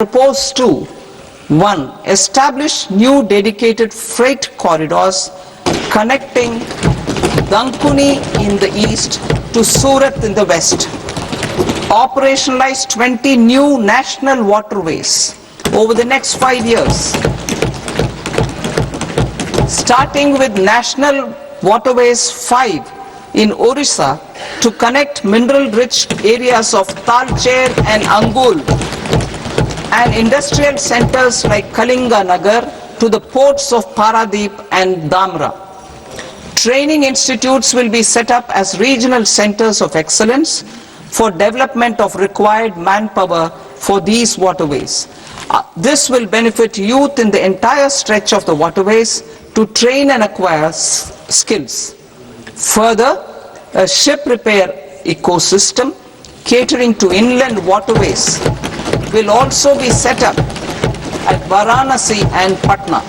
propose to 1. Establish new dedicated freight corridors connecting Dankuni in the east to Surat in the west. Operationalize 20 new national waterways over the next 5 years. Starting with National Waterways 5 in Orissa to connect mineral-rich areas of Talcher and Angul and industrial centers like Kalinga Nagar to the ports of Paradeep and Dhamra. Training institutes will be set up as regional centers of excellence for development of required manpower for these waterways. This will benefit youth in the entire stretch of the waterways to train and acquire skills. Further, a ship repair ecosystem catering to inland waterways will also be set up at Varanasi and Patna.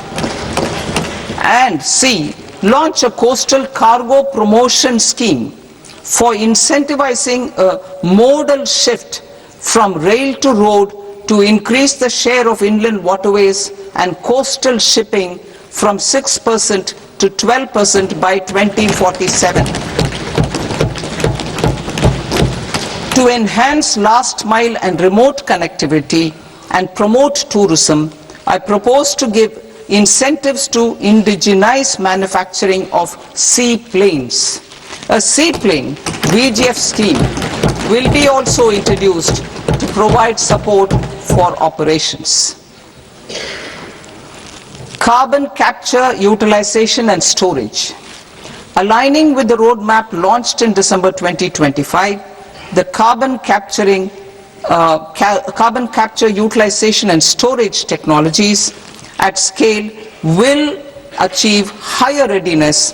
And C. Launch a coastal cargo promotion scheme for incentivizing a modal shift from rail to road to increase the share of inland waterways and coastal shipping from 6% to 12% by 2047. To enhance last mile and remote connectivity and promote tourism, I propose to give incentives to indigenize manufacturing of seaplanes. A seaplane VGF scheme will be also introduced to provide support for operations. Carbon capture, utilization and storage. Aligning with the roadmap launched in December 2025, the carbon capture, utilization and storage technologies at scale will achieve higher readiness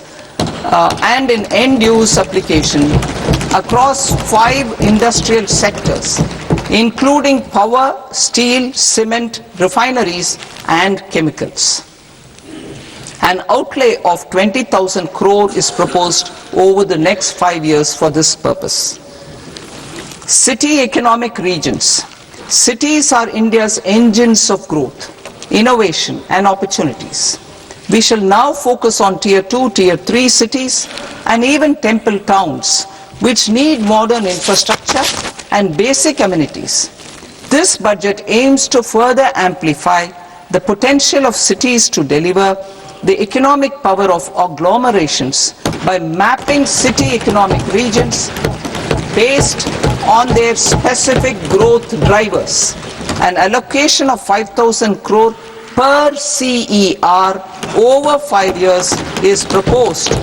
and in end-use application across 5 industrial sectors, including power, steel, cement, refineries and chemicals. An outlay of 20,000 crore is proposed over the next 5 years for this purpose. City economic regions. Cities are India's engines of growth, innovation and opportunities. We shall now focus on Tier 2, Tier 3 cities and even temple towns which need modern infrastructure and basic amenities. This budget aims to further amplify the potential of cities to deliver the economic power of agglomerations by mapping city economic regions based on their specific growth drivers. An allocation of 5,000 crore per CER over 5 years is proposed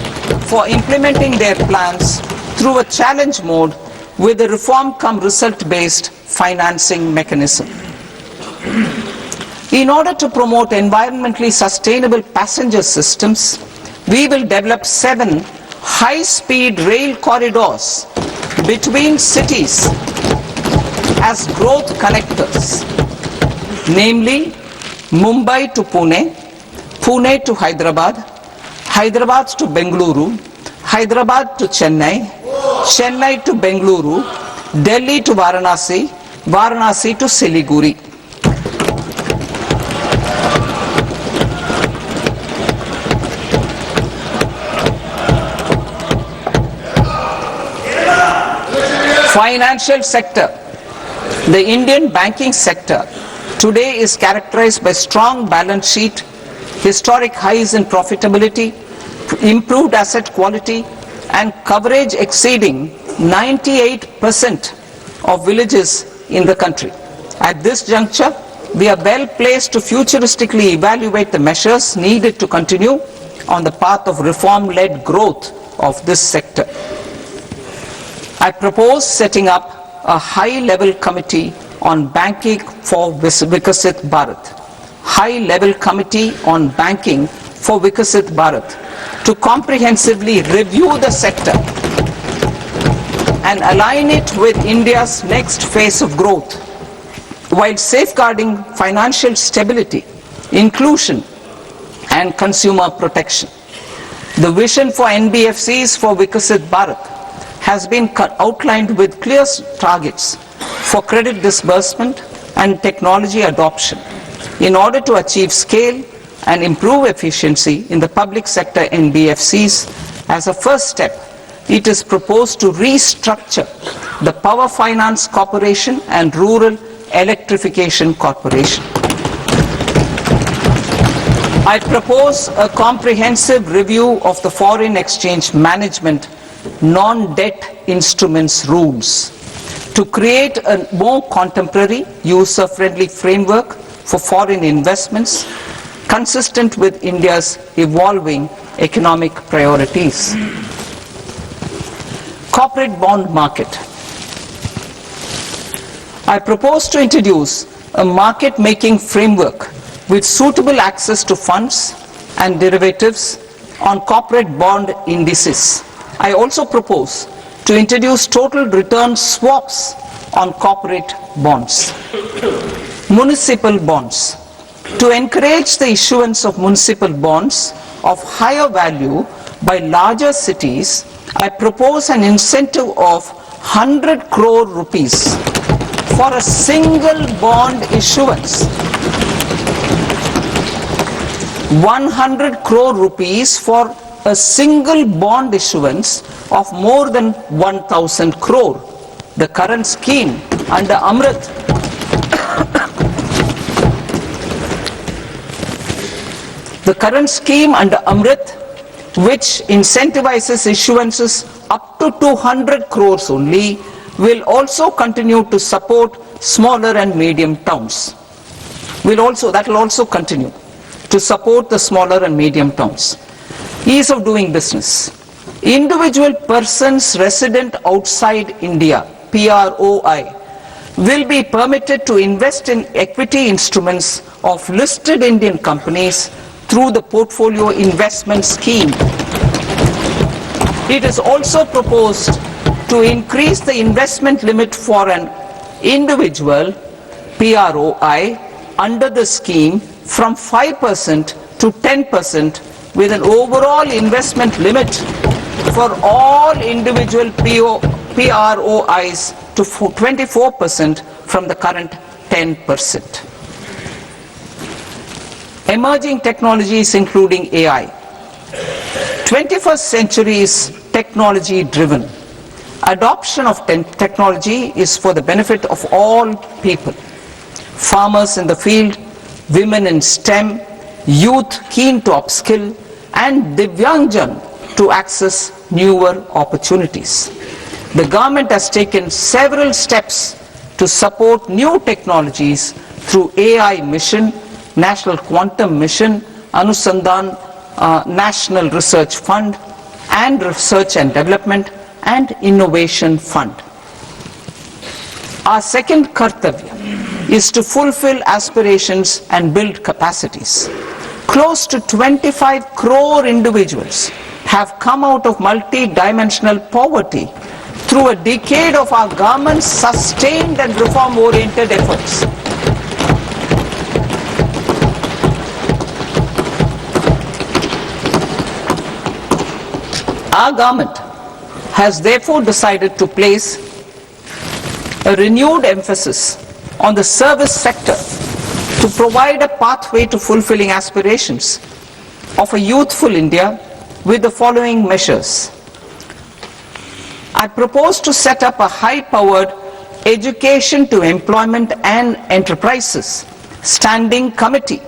for implementing their plans through a challenge mode with a reform-cum-result-based financing mechanism. In order to promote environmentally sustainable passenger systems, we will develop 7 high-speed rail corridors between cities as growth connectors, namely Mumbai to Pune, Pune to Hyderabad, Hyderabad to Bengaluru, Hyderabad to Chennai, Chennai to Bengaluru, Delhi to Varanasi, Varanasi to Siliguri. Financial sector. The Indian banking sector today is characterized by strong balance sheet, historic highs in profitability, improved asset quality, and coverage exceeding 98% of villages in the country. At this juncture, we are well placed to futuristically evaluate the measures needed to continue on the path of reform-led growth of this sector. I propose setting up a high-level committee on banking for Vikasit Bharat. High-level committee on banking for Vikasit Bharat to comprehensively review the sector and align it with India's next phase of growth while safeguarding financial stability, inclusion and consumer protection. The vision for NBFCs for Vikasit Bharat has been outlined with clear targets for credit disbursement, and technology adoption in order to achieve scale and improve efficiency in the public sector NBFCs. As a first step, it is proposed to restructure the Power Finance Corporation and Rural Electrification Corporation. I propose a comprehensive review of the foreign exchange management non-debt instruments rules to create a more contemporary, user-friendly framework for foreign investments consistent with India's evolving economic priorities. Corporate bond market. I propose to introduce a market-making framework with suitable access to funds and derivatives on corporate bond indices. I also propose to introduce total return swaps on corporate bonds. Municipal bonds. To encourage the issuance of municipal bonds of higher value by larger cities, I propose an incentive of 100 crore rupees for a single bond issuance. 100 crore rupees for a single bond issuance of more than 1,000 crore. The current scheme under Amrit which incentivizes issuances up to 200 crores only, will also continue to support smaller and medium towns. That will also continue to support the smaller and medium towns. Ease of doing business. Individual persons resident outside India, PROI, will be permitted to invest in equity instruments of listed Indian companies through the portfolio investment scheme. It is also proposed to increase the investment limit for an individual PROI under the scheme from 5% to 10%, with an overall investment limit for all individual PROIs to 24% from the current 10%. Emerging technologies including AI. 21st century is technology driven. Adoption of technology is for the benefit of all people. Farmers in the field, women in STEM, youth keen to upskill, and Divyangjan to access newer opportunities. The government has taken several steps to support new technologies through AI Mission, National Quantum Mission, Anusandhan National Research Fund, and Research and Development and Innovation Fund. Our second kartavya is to fulfill aspirations and build capacities. Close to 25 crore individuals have come out of multi-dimensional poverty through a decade of our government's sustained and reform-oriented efforts. Our government has therefore decided to place a renewed emphasis on the service sector to provide a pathway to fulfilling aspirations of a youthful India with the following measures. I propose to set up a high-powered education to employment and enterprises standing committee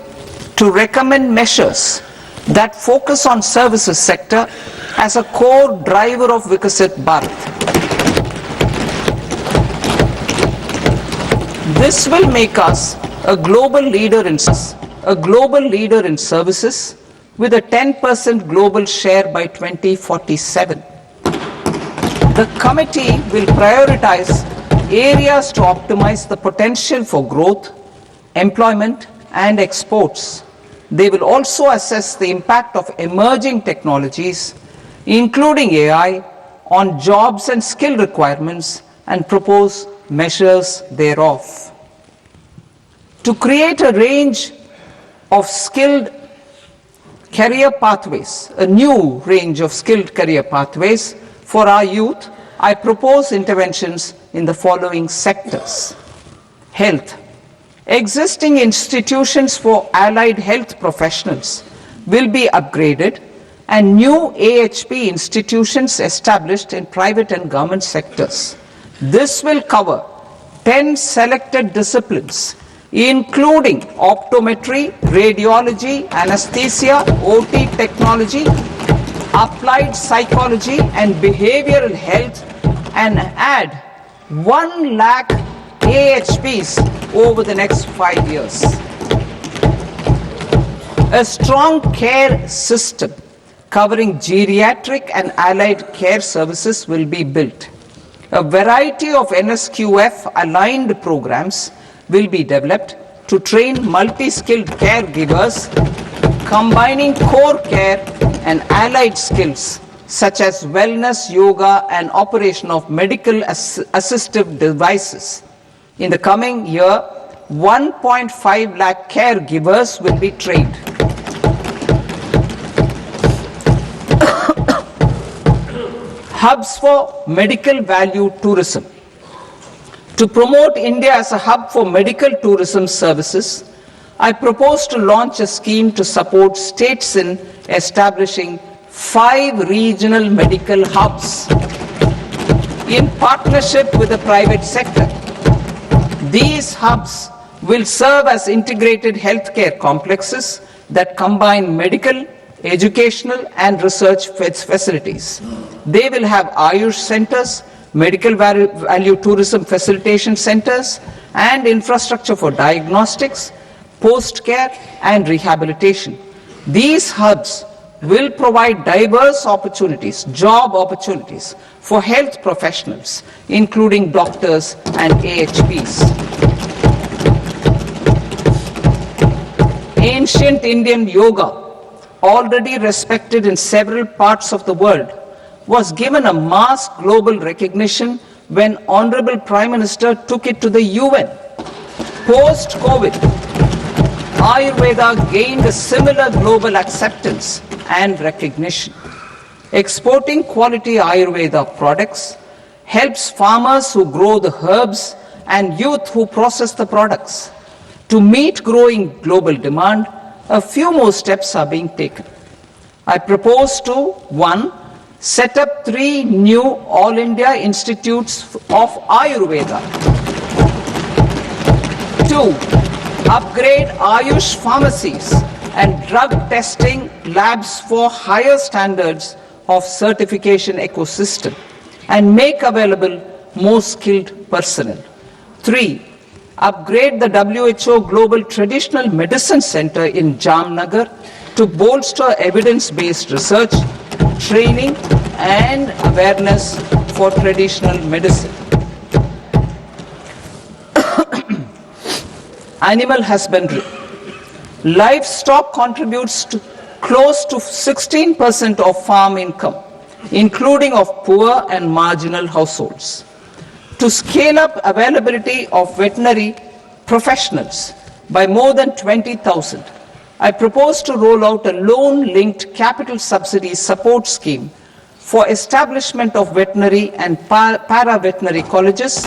to recommend measures that focus on services sector as a core driver of Vikasit Bharat. This will make us a global leader in services with a 10% global share by 2047. The committee will prioritize areas to optimize the potential for growth, employment, and exports. They will also assess the impact of emerging technologies, including AI, on jobs and skill requirements and propose measures thereof. To create a range of skilled career pathways, a new range of skilled career pathways for our youth, I propose interventions in the following sectors: health, Existing institutions for allied health professionals will be upgraded and new AHP institutions established in private and government sectors. This will cover 10 selected disciplines, including optometry, radiology, anesthesia, OT technology, applied psychology and behavioral health, and add 1 lakh AHPs over the next 5 years. A strong care system covering geriatric and allied care services will be built. A variety of NSQF aligned programs will be developed to train multi-skilled caregivers, combining core care and allied skills such as wellness, yoga, and operation of medical assistive devices. In the coming year, 1.5 lakh caregivers will be trained. Hubs for medical value tourism. To promote India as a hub for medical tourism services, I propose to launch a scheme to support states in establishing 5 regional medical hubs in partnership with the private sector. These hubs will serve as integrated healthcare complexes that combine medical, educational, and research facilities. They will have Ayush centers, medical value tourism facilitation centers, and infrastructure for diagnostics, post-care, and rehabilitation. These hubs will provide diverse opportunities, job opportunities for health professionals, including doctors and AHPs. Ancient Indian yoga, already respected in several parts of the world, was given a mass global recognition when Honorable Prime Minister took it to the UN. Post-COVID, Ayurveda gained a similar global acceptance and recognition. Exporting quality Ayurveda products helps farmers who grow the herbs and youth who process the products. To meet growing global demand, a few more steps are being taken. I propose to 1. Set up 3 new All India Institutes of Ayurveda. 2. Upgrade Ayush pharmacies and drug testing labs for higher standards of certification ecosystem and make available more skilled personnel. 3. Upgrade the WHO Global Traditional Medicine Center in Jamnagar to bolster evidence-based research, training, and awareness for traditional medicine. Animal husbandry. Livestock contributes to close to 16% of farm income, including of poor and marginal households. To scale up availability of veterinary professionals by more than 20,000, I propose to roll out a loan-linked capital subsidy support scheme for establishment of veterinary and para-veterinary colleges,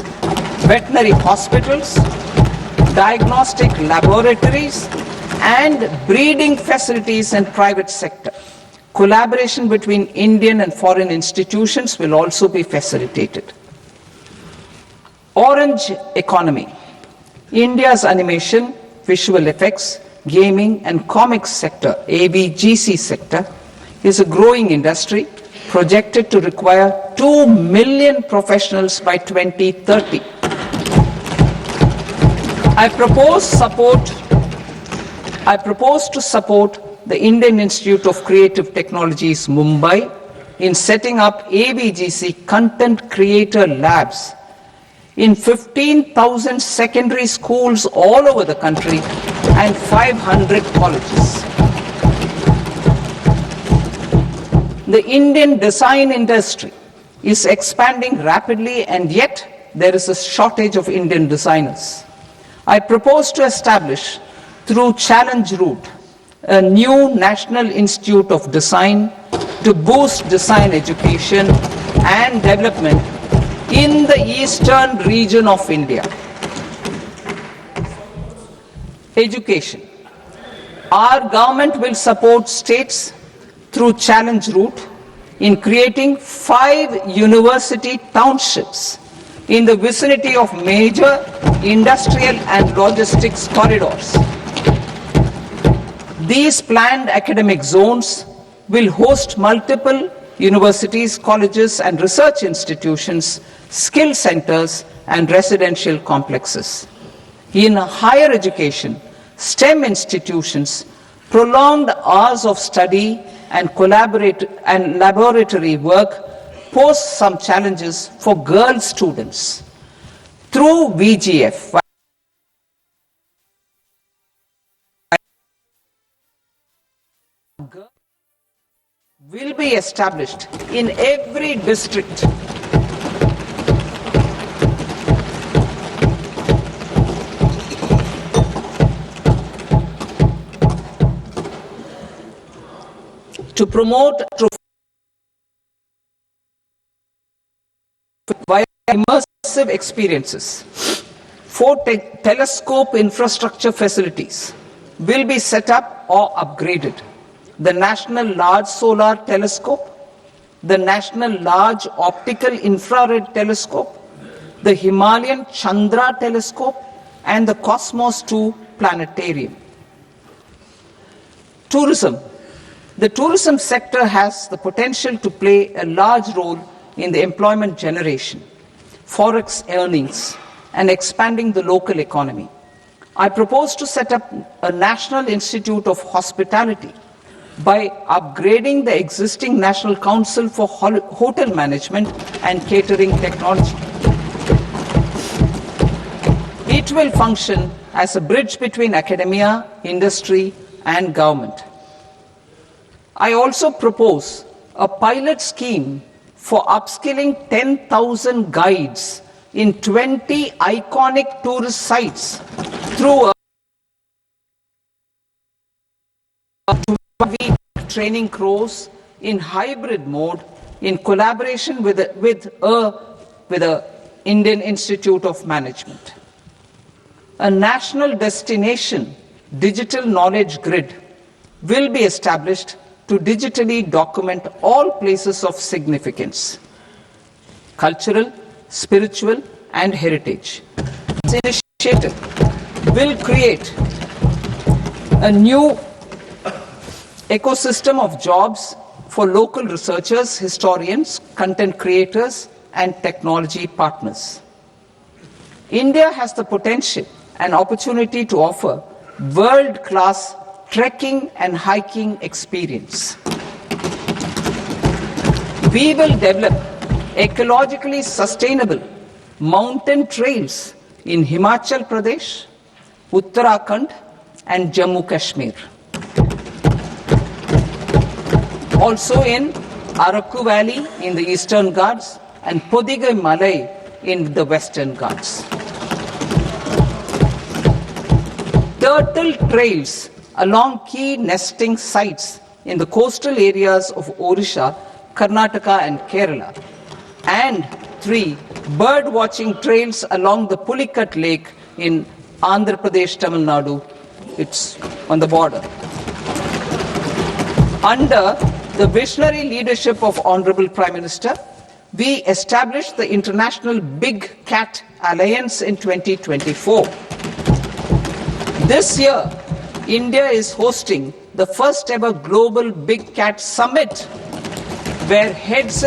veterinary hospitals, diagnostic laboratories, and breeding facilities in private sector. Collaboration between Indian and foreign institutions will also be facilitated. Orange economy. India's animation, visual effects, gaming and comics sector, AVGC sector, is a growing industry projected to require 2 million professionals by 2030. I propose to support the Indian Institute of Creative Technologies, Mumbai, in setting up AVGC content creator labs in 15,000 secondary schools all over the country and 500 colleges. The Indian design industry is expanding rapidly, and yet there is a shortage of Indian designers. I propose to establish, through Challenge Route, a new National Institute of Design to boost design education and development in the eastern region of India. Education. Our government will support states through challenge route in creating 5 university townships in the vicinity of major industrial and logistics corridors. These planned academic zones will host multiple universities, colleges and research institutions, skill centers and residential complexes. In higher education, STEM institutions, prolonged hours of study and laboratory work pose some challenges for girl students. Through VGF, will be established in every district to promote via immersive experiences. 4 telescope infrastructure facilities will be set up or upgraded. The National Large Solar Telescope, the National Large Optical Infrared Telescope, the Himalayan Chandra Telescope, and the Cosmos 2 Planetarium. Tourism. The tourism sector has the potential to play a large role in the employment generation, forex earnings, and expanding the local economy. I propose to set up a National Institute of Hospitality by upgrading the existing National Council for Hotel Management and Catering Technology. It will function as a bridge between academia, industry, and government. I also propose a pilot scheme for upskilling 10,000 guides in 20 iconic tourist sites through a 2-week training course in hybrid mode in collaboration with the Indian Institute of Management. A national destination digital knowledge grid will be established to digitally document all places of significance, cultural, spiritual, and heritage. This initiative will create a new ecosystem of jobs for local researchers, historians, content creators, and technology partners. India has the potential and opportunity to offer world-class trekking and hiking experience. We will develop ecologically sustainable mountain trails in Himachal Pradesh, Uttarakhand, and Jammu Kashmir. Also in Araku Valley in the Eastern Ghats and Podigai Malai in the Western Ghats. Turtle trails along key nesting sites in the coastal areas of Odisha, Karnataka and Kerala. And 3 bird watching trails along the Pulikat Lake in Andhra Pradesh, Tamil Nadu. It's on the border. Under the visionary leadership of Honorable Prime Minister, we established the International Big Cat Alliance in 2024. This year, India is hosting the first ever Global Big Cat Summit, where heads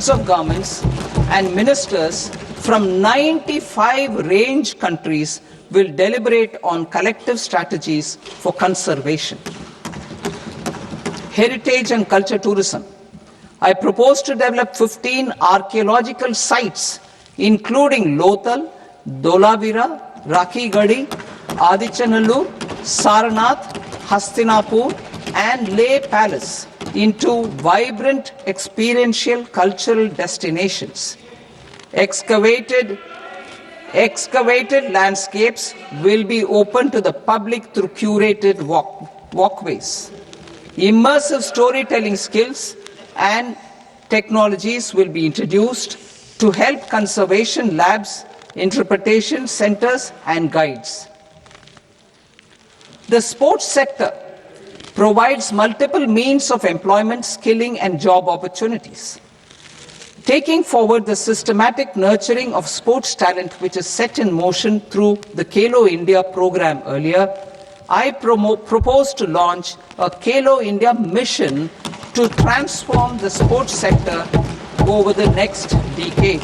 of governments and ministers from 95 range countries will deliberate on collective strategies for conservation. Heritage and culture tourism. I propose to develop 15 archaeological sites, including Lothal, Dolavira, Rakhigarhi, Adichanallur, Saranath, Hastinapur, and Leh Palace into vibrant experiential cultural destinations. Excavated landscapes will be open to the public through curated walkways. Immersive storytelling skills and technologies will be introduced to help conservation labs, interpretation centers, and guides. The sports sector provides multiple means of employment, skilling, and job opportunities. Taking forward the systematic nurturing of sports talent, which is set in motion through the Khelo India program earlier, I propose to launch a Khelo India mission to transform the sports sector over the next decade.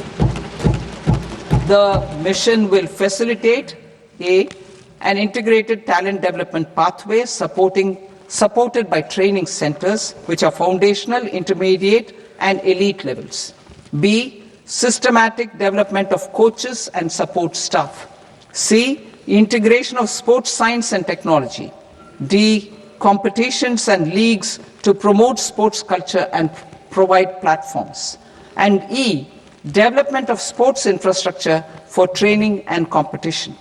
The mission will facilitate an integrated talent development pathway supported by training centers, which are foundational, intermediate, and elite levels. B, systematic development of coaches and support staff. C, integration of sports science and technology. D, competitions and leagues to promote sports culture and provide platforms. And E, development of sports infrastructure for training and competition.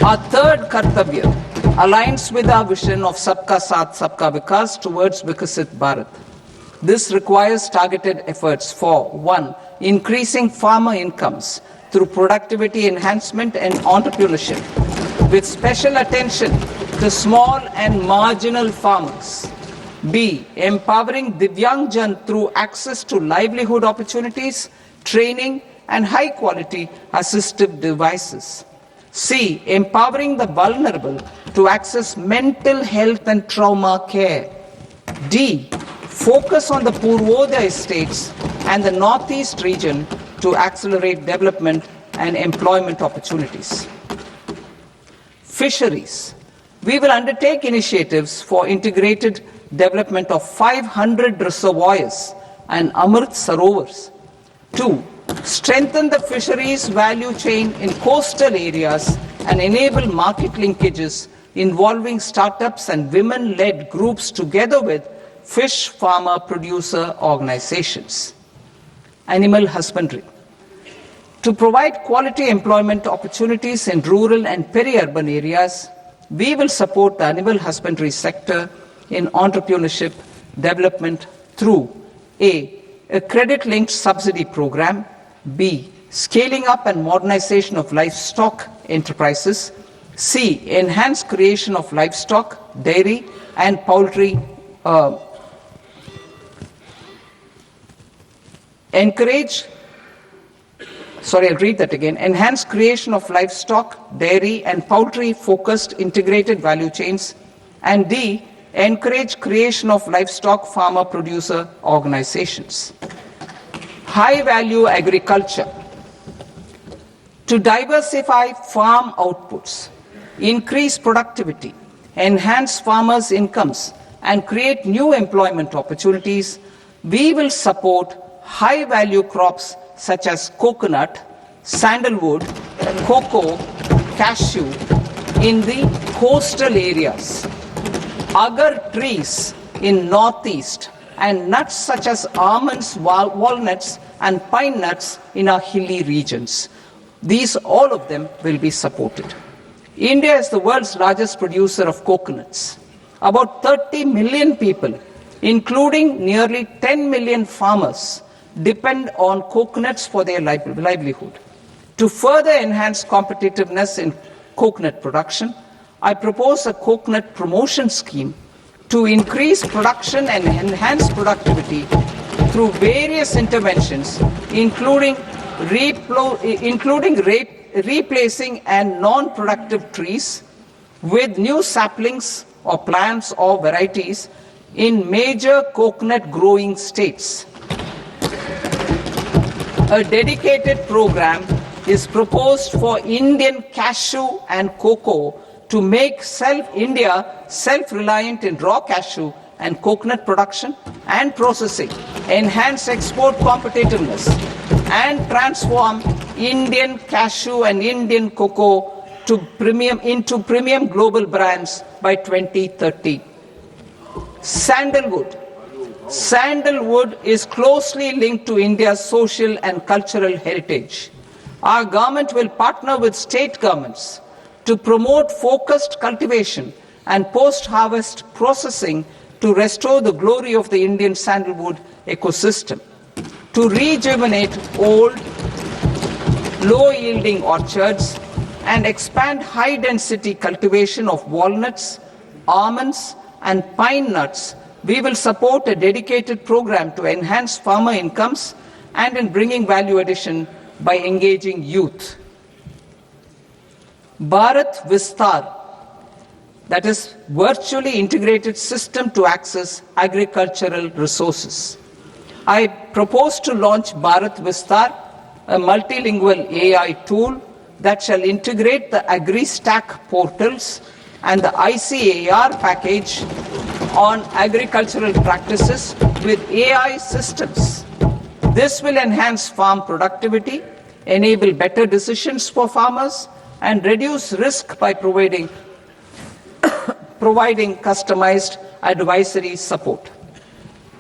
Our third Kartavya aligns with our vision of Sabka Saath, Sabka Vikas towards Vikasit Bharat. This requires targeted efforts for 1. Increasing farmer incomes through productivity enhancement and entrepreneurship, with special attention to small and marginal farmers. B. Empowering Divyangjan through access to livelihood opportunities, training, and high-quality assistive devices. C. Empowering the vulnerable to access mental health and trauma care. D. Focus on the Purvodaya states and the Northeast region to accelerate development and employment opportunities. Fisheries. We will undertake initiatives for integrated development of 500 reservoirs and Amrit Sarovars. 2. Strengthen the fisheries value chain in coastal areas and enable market linkages involving startups and women-led groups together with fish farmer producer organizations. Animal husbandry. To provide quality employment opportunities in rural and peri-urban areas, we will support the animal husbandry sector in entrepreneurship development through A. A credit-linked subsidy program. B. Scaling up and modernization of livestock enterprises. C. Enhanced creation of livestock, dairy, and poultry. Enhanced creation of livestock, dairy, and poultry-focused integrated value chains. And D. Encourage creation of livestock farmer-producer organizations. High-value agriculture. To diversify farm outputs, increase productivity, enhance farmers' incomes, and create new employment opportunities, we will support high-value crops such as coconut, sandalwood, cocoa, cashew in the coastal areas, agar trees in northeast, and nuts such as almonds, walnuts, and pine nuts in our hilly regions. These, all of them, will be supported. India is the world's largest producer of coconuts. About 30 million people, including nearly 10 million farmers, depend on coconuts for their livelihood. To further enhance competitiveness in coconut production, I propose a coconut promotion scheme to increase production and enhance productivity through various interventions, including replacing and non-productive trees with new saplings or plants or varieties in major coconut growing states. A dedicated program is proposed for Indian cashew and cocoa to make India self-reliant in raw cashew and coconut production and processing, enhance export competitiveness, and transform Indian cashew and Indian cocoa into premium global brands by 2030. Sandalwood. Sandalwood is closely linked to India's social and cultural heritage. Our government will partner with state governments to promote focused cultivation and post-harvest processing to restore the glory of the Indian sandalwood ecosystem, to rejuvenate old, low-yielding orchards, and expand high-density cultivation of walnuts, almonds, and pine nuts, we will support a dedicated program to enhance farmer incomes and in bringing value addition by engaging youth. Bharat Vistar, that is virtually integrated system to access agricultural resources. I propose to launch Bharat Vistar, a multilingual AI tool that shall integrate the AgriStack portals and the ICAR package on agricultural practices with AI systems. This will enhance farm productivity, enable better decisions for farmers, and reduce risk by providing customized advisory support.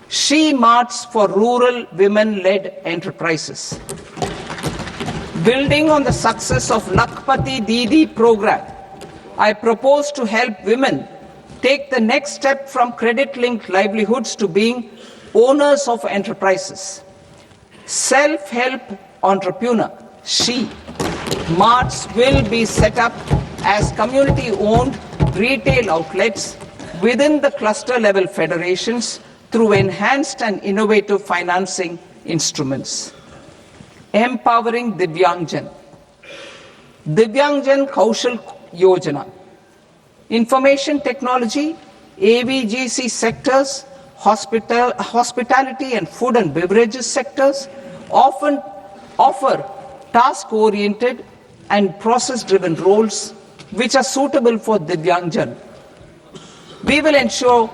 She Marts for rural women-led enterprises. Building on the success of Lakpati Didi program, I propose to help women take the next step from credit-linked livelihoods to being owners of enterprises. Self-help entrepreneur, She Marts will be set up as community-owned retail outlets within the cluster-level federations through enhanced and innovative financing instruments. Empowering Divyangjan. Divyangjan Kaushal Yojana. Information technology, AVGC sectors, hospitality and food and beverages sectors often offer task-oriented and process-driven roles which are suitable for Divyangjan. We will ensure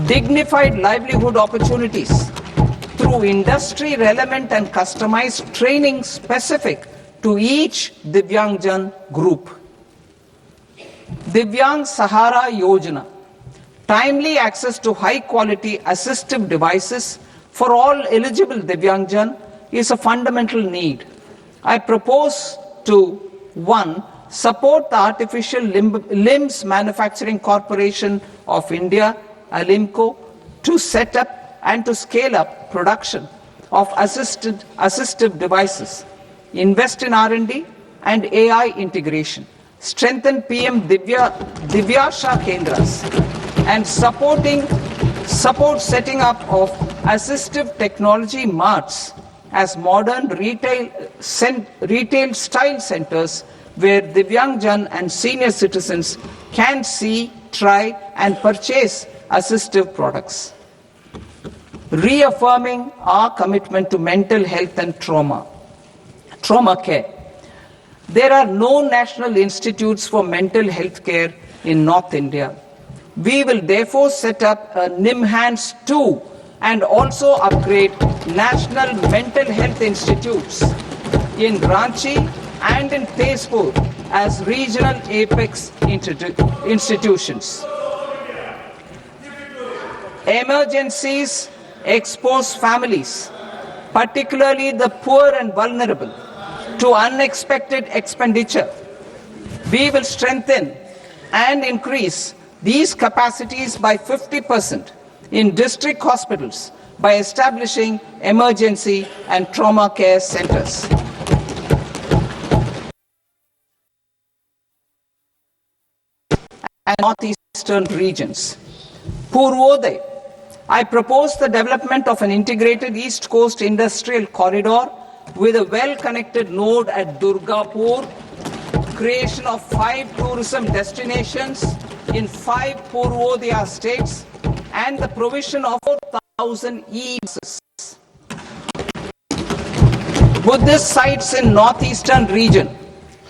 dignified livelihood opportunities through industry-relevant and customized training specific to each Divyangjan group. Divyang Sahara Yojana. Timely access to high-quality assistive devices for all eligible Divyangjan is a fundamental need. I propose to 1. Support the Artificial Limbs Manufacturing Corporation of India, Alimco, to set up and to scale up production of assistive devices, invest in R&D and AI integration, strengthen PM Divyasha Kendras, and support setting up of assistive technology marts as modern retail style centers where Divyangjan and senior citizens can see, try and purchase assistive products. Reaffirming our commitment to mental health and trauma care. There are no national institutes for mental health care in North India. We will therefore set up a NIMHANS 2 and also upgrade national mental health institutes in Ranchi and in Tezpur as regional apex institutions. Emergencies expose families, particularly the poor and vulnerable, to unexpected expenditure. We will strengthen and increase these capacities by 50% in district hospitals by establishing emergency and trauma care centers. And northeastern regions. Purvodaya. I propose the development of an integrated East Coast industrial corridor with a well-connected node at Durgapur, creation of 5 tourism destinations in 5 Purvodaya states, and the provision of 4,000 e-buses. Buddhist sites in northeastern region.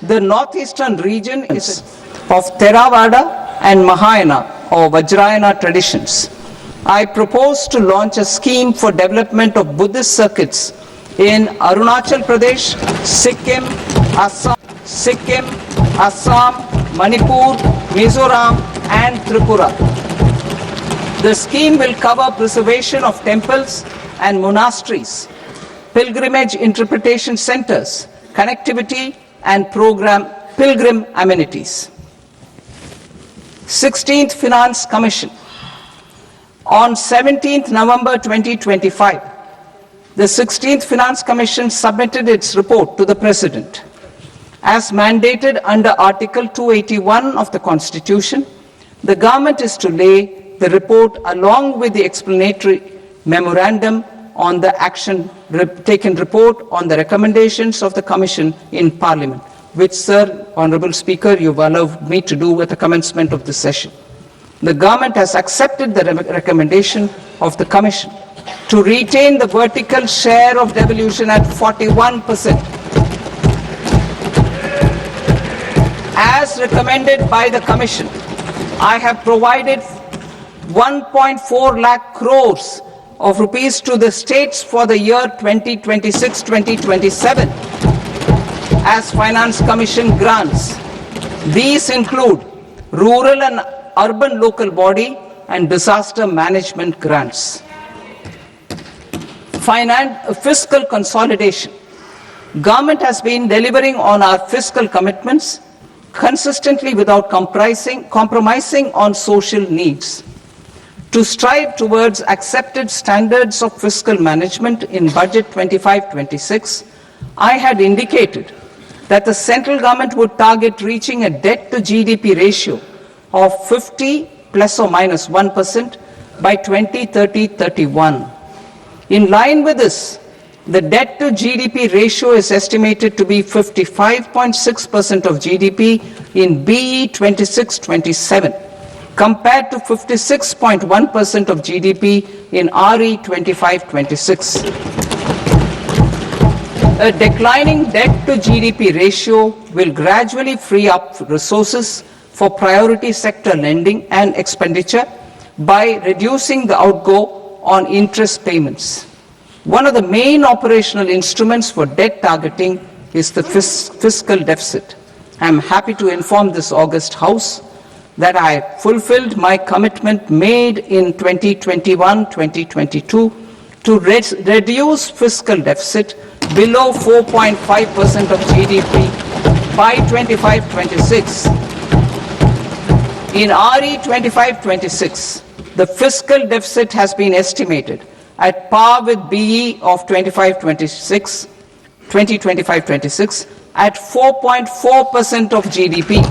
The northeastern region is of Theravada and Mahayana or Vajrayana traditions. I propose to launch a scheme for development of Buddhist circuits in Arunachal Pradesh, Sikkim, Assam, Manipur, Mizoram, and Tripura. The scheme will cover preservation of temples and monasteries, pilgrimage interpretation centers, connectivity, and pilgrim amenities. 16th Finance Commission. On 17th November 2025, the 16th Finance Commission submitted its report to the President. As mandated under Article 281 of the Constitution, the government is to lay the report along with the explanatory memorandum on the action taken report on the recommendations of the Commission in Parliament, which, Sir, Honourable Speaker, you've allowed me to do at the commencement of this session. The government has accepted the recommendation of the Commission to retain the vertical share of devolution at 41%. As recommended by the Commission, I have provided 1.4 lakh crores of rupees to the states for the year 2026-2027 as Finance Commission grants. These include rural and urban local body and disaster management grants. Fiscal consolidation. Government has been delivering on our fiscal commitments consistently without compromising on social needs. To strive towards accepted standards of fiscal management in Budget 25-26, I had indicated that the central government would target reaching a debt to GDP ratio of 50 plus or minus 1% by 2030-31. In line with this, the debt to GDP ratio is estimated to be 55.6% of GDP in BE 26-27, compared to 56.1% of GDP in RE 25-26. A declining debt to GDP ratio will gradually free up resources for priority sector lending and expenditure by reducing the outgo on interest payments. One of the main operational instruments for debt targeting is the fiscal deficit. I am happy to inform this august House that I fulfilled my commitment made in 2021-2022 to reduce fiscal deficit below 4.5% of GDP by 25-26. In RE 25-26, the fiscal deficit has been estimated at par with BE of 2025-26 at 4.4% of GDP.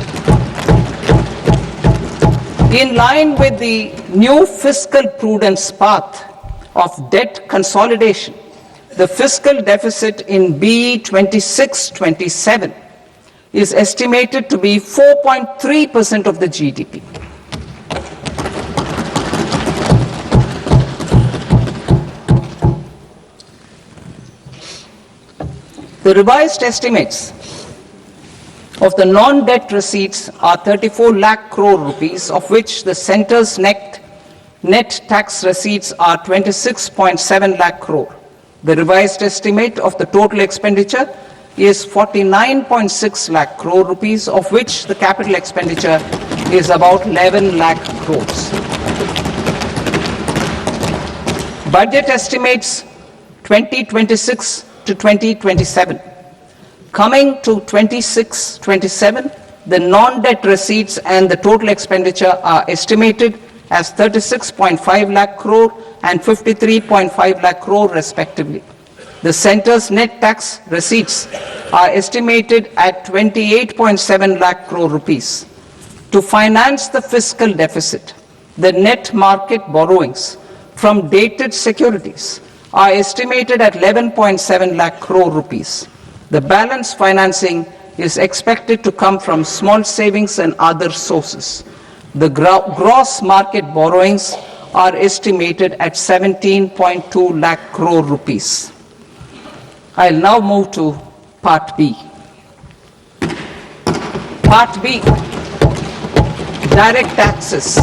In line with the new fiscal prudence path of debt consolidation, the fiscal deficit in BE 26-27 is estimated to be 4.3% of the GDP. The revised estimates of the non-debt receipts are 34 lakh crore rupees, of which the centre's net tax receipts are 26.7 lakh crore. The revised estimate of the total expenditure is 49.6 lakh crore rupees, of which the capital expenditure is about 11 lakh crores. Budget estimates 2026 to 2027. Coming to 26-27, the non-debt receipts and the total expenditure are estimated as 36.5 lakh crore and 53.5 lakh crore respectively. The centre's net tax receipts are estimated at 28.7 lakh crore rupees. To finance the fiscal deficit, the net market borrowings from dated securities are estimated at 11.7 lakh crore rupees. The balance financing is expected to come from small savings and other sources. The gross market borrowings are estimated at 17.2 lakh crore rupees. I'll now move to Part B. Part B, direct taxes.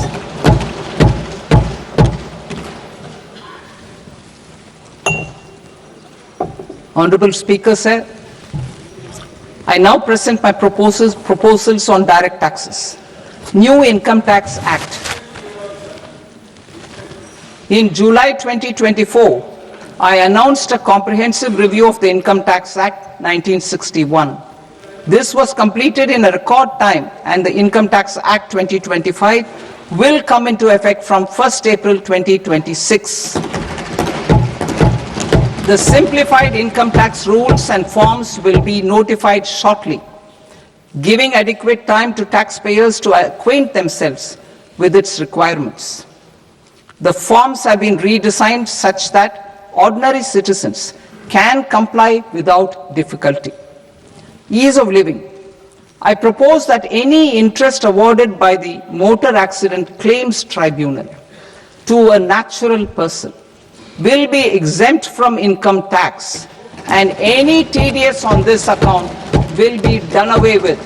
Honorable Speaker, sir, I now present my proposals on direct taxes. New Income Tax Act. In July 2024, I announced a comprehensive review of the Income Tax Act 1961. This was completed in a record time, and the Income Tax Act 2025 will come into effect from 1st April 2026. The simplified income tax rules and forms will be notified shortly. giving adequate time to taxpayers to acquaint themselves with its requirements. The forms have been redesigned such that ordinary citizens can comply without difficulty. Ease of living. I propose that any interest awarded by the Motor Accident Claims Tribunal to a natural person will be exempt from income tax, and any TDS on this account will be done away with.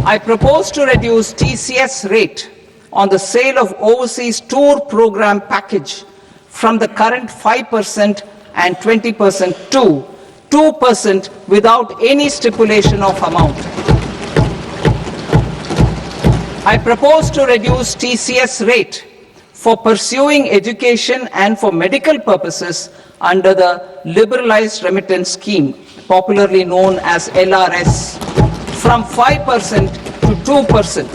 I propose to reduce TCS rate on the sale of overseas tour program package from the current 5% and 20% to 2% without any stipulation of amount. I propose to reduce TCS rate for pursuing education and for medical purposes under the Liberalized Remittance Scheme, popularly known as LRS, from 5% to 2%.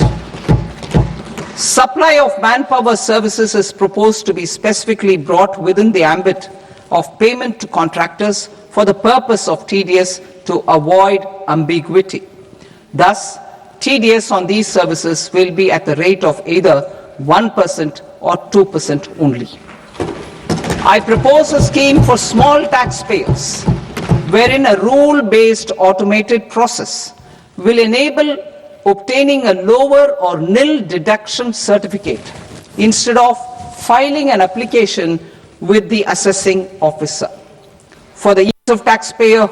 Supply of manpower services is proposed to be specifically brought within the ambit of payment to contractors for the purpose of TDS to avoid ambiguity. Thus, TDS on these services will be at the rate of either 1% or 2% only. I propose a scheme for small taxpayers wherein a rule-based automated process will enable obtaining a lower or nil deduction certificate instead of filing an application with the assessing officer. For the use of taxpayer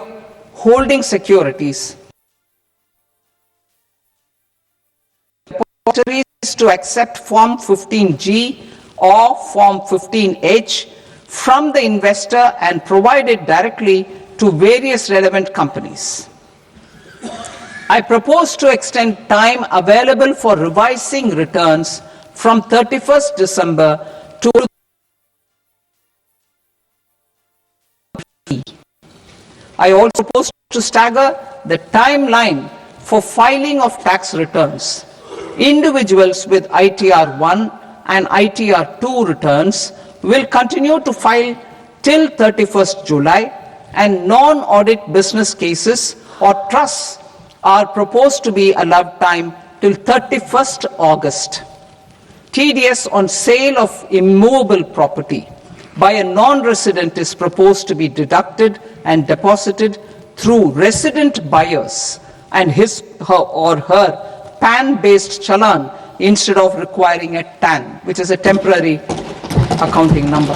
holding securities, to accept Form 15G or Form 15H from the investor and provide it directly to various relevant companies. I propose to extend time available for revising returns from 31st December to I also propose to stagger the timeline for filing of tax returns. Individuals with ITR 1 and ITR 2 returns will continue to file till 31st July, and non-audit business cases or trusts are proposed to be allowed time till 31st August. TDS on sale of immovable property by a non-resident is proposed to be deducted and deposited through resident buyers and his or her PAN-based challan instead of requiring a TAN, which is a temporary accounting number.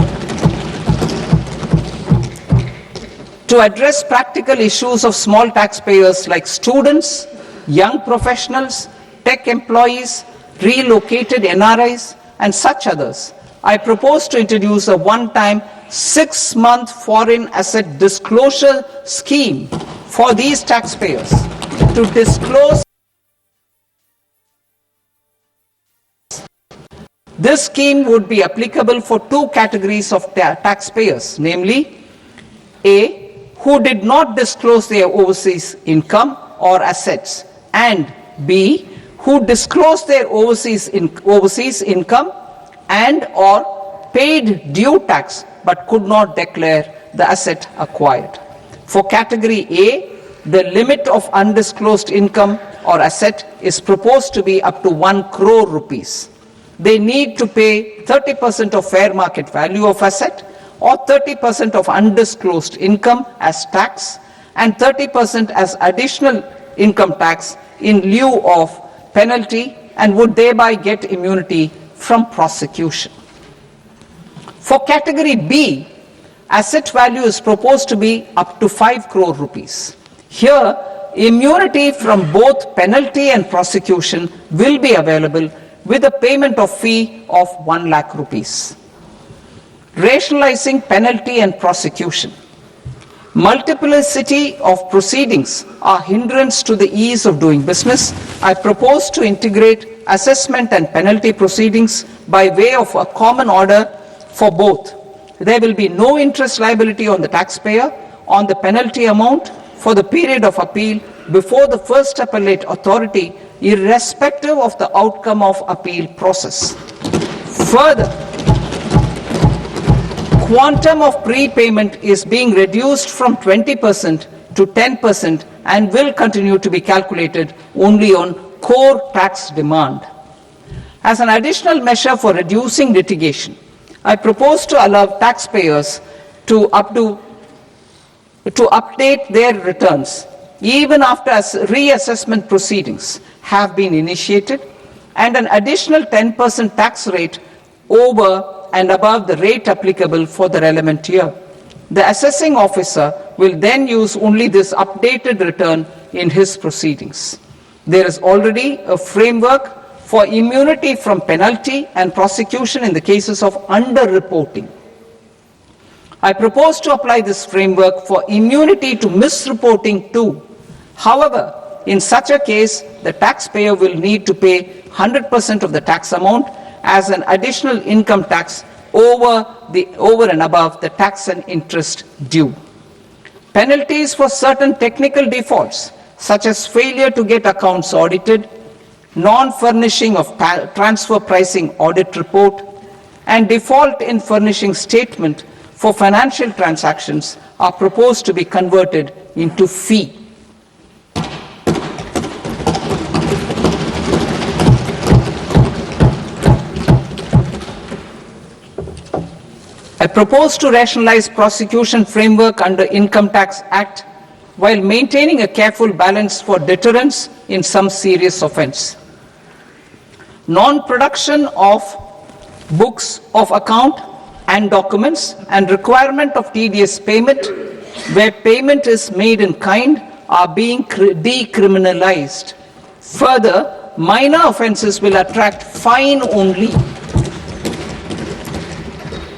To address practical issues of small taxpayers like students, young professionals, tech employees, relocated NRIs, and such others, I propose to introduce a one-time 6-month foreign asset disclosure scheme for these taxpayers to disclose. This scheme would be applicable for two categories of taxpayers, namely A, who did not disclose their overseas income or assets, and B, who disclosed their overseas income and or paid due tax but could not declare the asset acquired. For category A, the limit of undisclosed income or asset is proposed to be up to 1 crore rupees. They need to pay 30% of fair market value of asset or 30% of undisclosed income as tax and 30% as additional income tax in lieu of penalty, and would thereby get immunity from prosecution. For category B, asset value is proposed to be up to 5 crore rupees. Here, immunity from both penalty and prosecution will be available with a payment of fee of 1 lakh rupees. Rationalizing penalty and prosecution. Multiplicity of proceedings are hindrance to the ease of doing business. I propose to integrate assessment and penalty proceedings by way of a common order for both. There will be no interest liability on the taxpayer on the penalty amount for the period of appeal before the first appellate authority, irrespective of the outcome of appeal process. Further, quantum of prepayment is being reduced from 20% to 10% and will continue to be calculated only on core tax demand. As an additional measure for reducing litigation, I propose to allow taxpayers to update their returns even after reassessment proceedings have been initiated, and an additional 10% tax rate over and above the rate applicable for the relevant year. The assessing officer will then use only this updated return in his proceedings. There is already a framework for immunity from penalty and prosecution in the cases of underreporting. I propose to apply this framework for immunity to misreporting too. However, in such a case, the taxpayer will need to pay 100% of the tax amount as an additional income tax over and above the tax and interest due. Penalties for certain technical defaults, such as failure to get accounts audited, non-furnishing of transfer pricing audit report, and default in furnishing statement for financial transactions are proposed to be converted into fee. I propose to rationalize prosecution framework under Income Tax Act while maintaining a careful balance for deterrence in some serious offence. Non-production of books of account and documents and requirement of TDS payment where payment is made in kind are being decriminalized. Further, minor offences will attract fine only.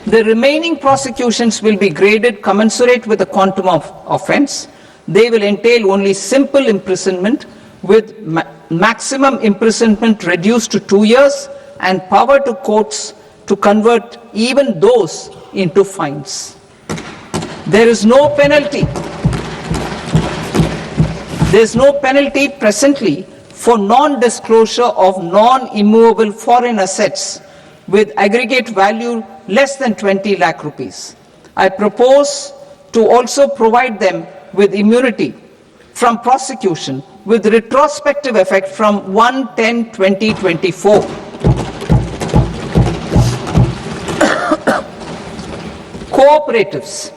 The remaining prosecutions will be graded commensurate with the quantum of offence. They will entail only simple imprisonment with maximum imprisonment reduced to 2 years and power to courts to convert even those into fines. There is no penalty. There is no penalty presently for non-disclosure of non-immovable foreign assets with aggregate value less than 20 lakh rupees. I propose to also provide them with immunity from prosecution with retrospective effect from 1/10/2024. Cooperatives.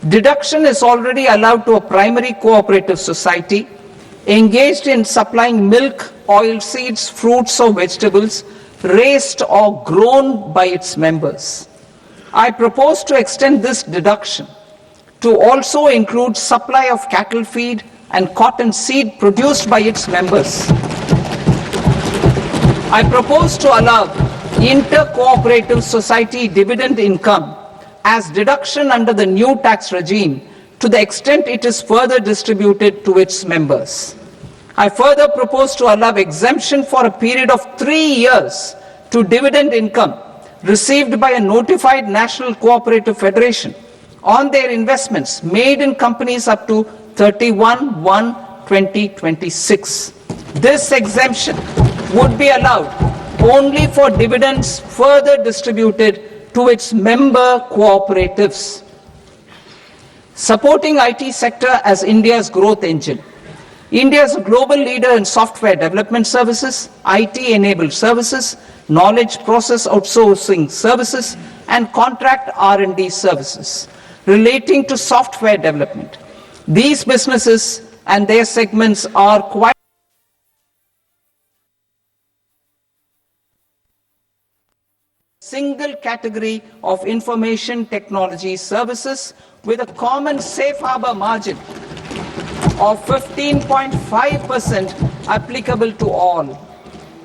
Deduction is already allowed to a primary cooperative society engaged in supplying milk, oilseeds, fruits or vegetables raised or grown by its members. I propose to extend this deduction to also include supply of cattle feed and cotton seed produced by its members. I propose to allow inter-cooperative society dividend income as deduction under the new tax regime to the extent it is further distributed to its members. I further propose to allow exemption for a period of 3 years to dividend income received by a notified national cooperative federation on their investments made in companies up to 31/1/2026. This exemption would be allowed only for dividends further distributed to its member cooperatives. Supporting IT sector as India's growth engine. India is a global leader in software development services, IT-enabled services, knowledge process outsourcing services, and contract R&D services relating to software development. These businesses and their segments are quite single category of information technology services with a common safe harbor margin of 15.5% applicable to all.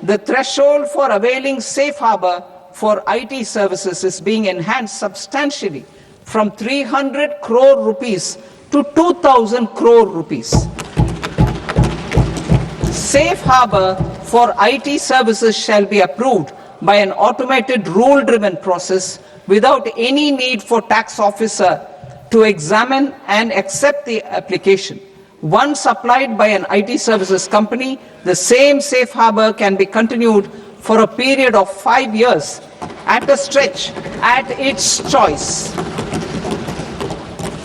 The threshold for availing safe harbor for IT services is being enhanced substantially from 300 crore rupees to 2,000 crore rupees. Safe harbor for IT services shall be approved by an automated rule-driven process without any need for tax officer to examine and accept the application. Once applied by an IT services company, the same safe harbor can be continued for a period of 5 years at a stretch at its choice.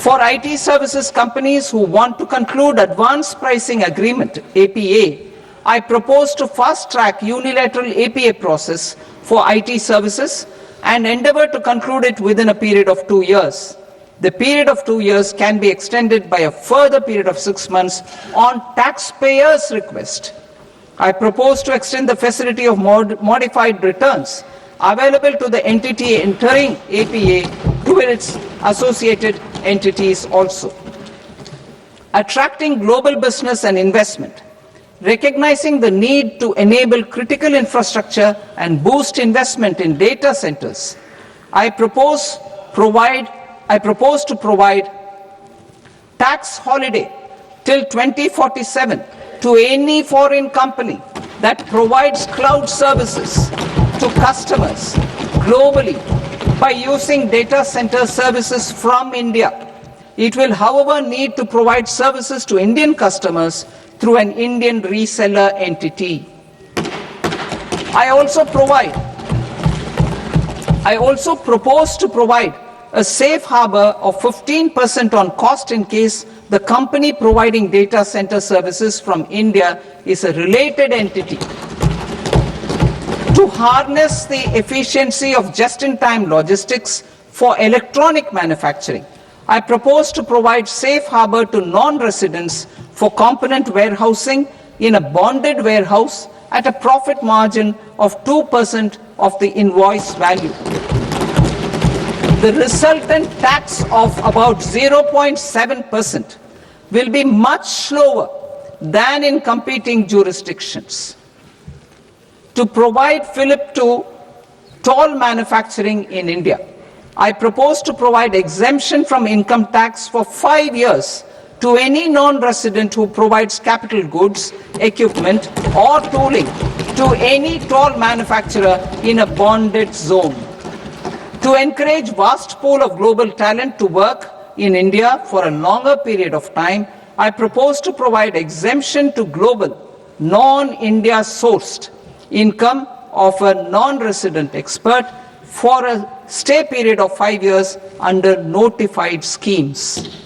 For IT services companies who want to conclude advanced pricing agreement, APA, I propose to fast-track unilateral APA process for IT services and endeavor to conclude it within a period of 2 years. The period of 2 years can be extended by a further period of 6 months on taxpayers' request. I propose to extend the facility of modified returns available to the entity entering APA to its associated entities also. Attracting global business and investment. Recognizing the need to enable critical infrastructure and boost investment in data centers, I propose to provide tax holiday till 2047 to any foreign company that provides cloud services to customers globally by using data center services from India. It will, however, need to provide services to Indian customers through an Indian reseller entity. I also propose to provide a safe harbor of 15% on cost in case the company providing data center services from India is a related entity. To harness the efficiency of just-in-time logistics for electronic manufacturing, I propose to provide safe harbor to non-residents for component warehousing in a bonded warehouse at a profit margin of 2% of the invoice value. The resultant tax of about 0.7% will be much lower than in competing jurisdictions. To provide fillip to toll manufacturing in India, I propose to provide exemption from income tax for 5 years to any non-resident who provides capital goods, equipment or tooling to any toll manufacturer in a bonded zone. To encourage vast pool of global talent to work in India for a longer period of time, I propose to provide exemption to global, non-India sourced income of a non-resident expert for a stay period of 5 years under notified schemes.